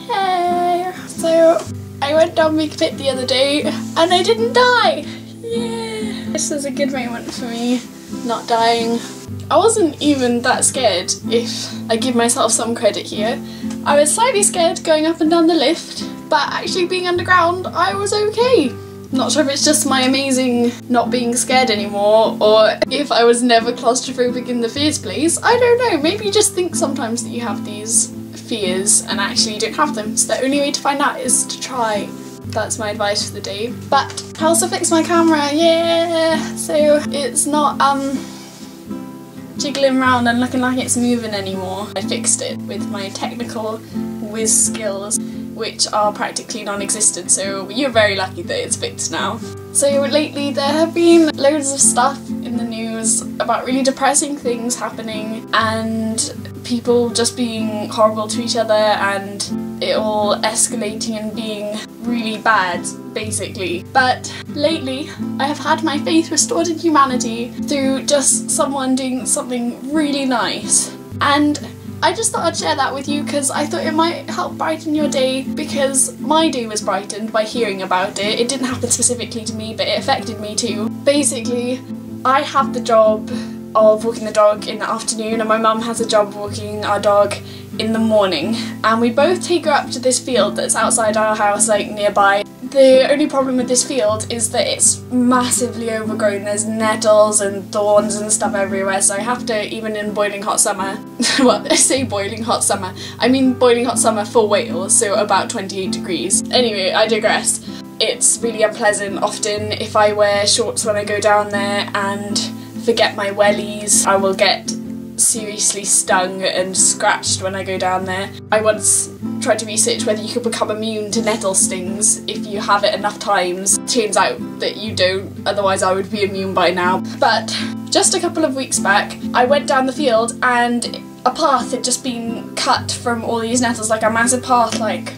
Hey! So, I went down Big Pit the other day and I didn't die! Yeah! This is a good moment for me, not dying. I wasn't even that scared, if I give myself some credit here. I was slightly scared going up and down the lift, but actually being underground, I was okay. Not sure if it's just my amazing not being scared anymore, or if I was never claustrophobic in the first place. I don't know, maybe you just think sometimes that you have these fears and actually you don't have them, so the only way to find out is to try. That's my advice for the day. But I also fixed my camera, yeah! So it's not jiggling around and looking like it's moving anymore. I fixed it with my technical whiz skills, which are practically non-existent, so you're very lucky that it's fixed now. So lately there have been loads of stuff in the news about really depressing things happening and people just being horrible to each other and it all escalating and being really bad, basically. But lately I have had my faith restored in humanity through just someone doing something really nice. And I just thought I'd share that with you because I thought it might help brighten your day, because my day was brightened by hearing about it. It didn't happen specifically to me, but it affected me too. Basically, I have the job of walking the dog in the afternoon and my mum has a job of walking our dog in the morning, and we both take her up to this field that's outside our house, like nearby. The only problem with this field is that it's massively overgrown. There's nettles and thorns and stuff everywhere, so I have to, even in boiling hot summer, well, I say boiling hot summer, I mean boiling hot summer for Wales, so about 28 degrees. Anyway, I digress. It's really unpleasant. Often if I wear shorts when I go down there and forget my wellies, I will get seriously stung and scratched when I go down there. I once tried to research whether you could become immune to nettle stings if you have it enough times. Turns out that you don't, otherwise I would be immune by now. But just a couple of weeks back, I went down the field and a path had just been cut from all these nettles, like a massive path, like,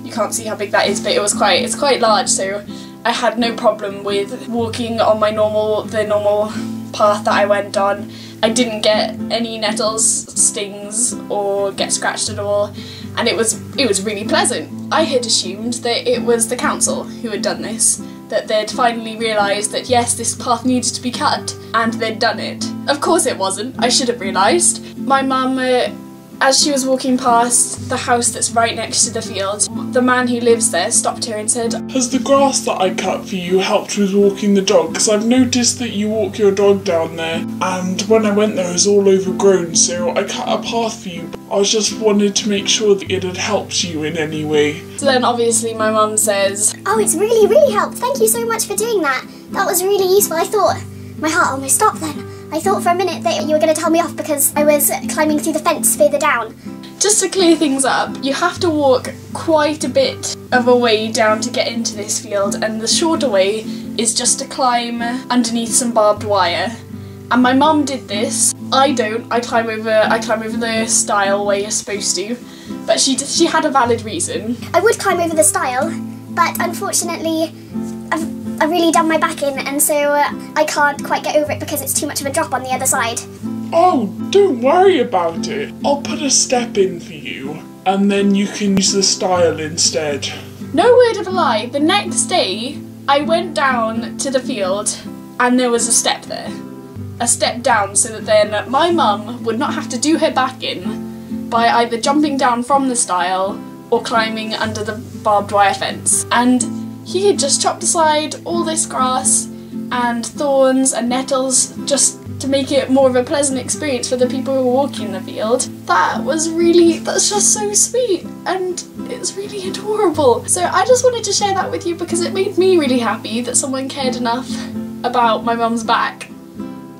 you can't see how big that is, but it's quite large, so I had no problem with walking on my the normal path that I went on. I didn't get any nettles, stings, or get scratched at all, and it was really pleasant. I had assumed that it was the council who had done this, that they'd finally realised that yes, this path needed to be cut, and they'd done it. Of course it wasn't, I should have realised. My mum, as she was walking past the house that's right next to the field, the man who lives there stopped her and said, "Has the grass that I cut for you helped with walking the dog? Because I've noticed that you walk your dog down there, and when I went there it was all overgrown, so I cut a path for you. I was just wanted to make sure that it had helped you in any way." So then obviously my mum says, "Oh, it's really helped. Thank you so much for doing that. That was really useful." I thought, my heart almost stopped then. I thought for a minute that you were going to tell me off because I was climbing through the fence further down. Just to clear things up, you have to walk quite a bit of a way down to get into this field, and the shorter way is just to climb underneath some barbed wire. And my mum did this. I don't. I climb over the stile where you're supposed to, but she had a valid reason. I would climb over the stile, but unfortunately I've really done my back in, and so I can't quite get over it because it's too much of a drop on the other side. Oh, don't worry about it. I'll put a step in for you, and then you can use the stile instead. No word of a lie, the next day I went down to the field and there was a step there. A step down, so that then my mum would not have to do her back in by either jumping down from the stile or climbing under the barbed wire fence. And he had just chopped aside all this grass and thorns and nettles just to make it more of a pleasant experience for the people who were walking the field. That's just so sweet, and it's really adorable. So I just wanted to share that with you because it made me really happy that someone cared enough about my mum's back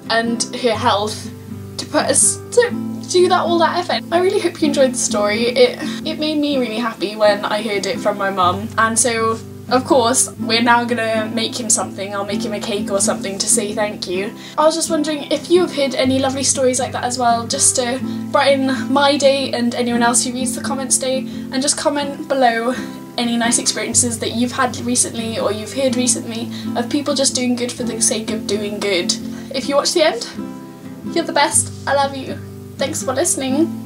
and her health to put us to do all that effort. I really hope you enjoyed the story. It made me really happy when I heard it from my mum, and so of course we're now gonna make him something. I'll make him a cake or something to say thank you. I was just wondering if you have heard any lovely stories like that as well, just to brighten my day and anyone else who reads the comments day, and just comment below any nice experiences that you've had recently or you've heard recently of people just doing good for the sake of doing good. If you watch the end, you're the best. I love you. Thanks for listening.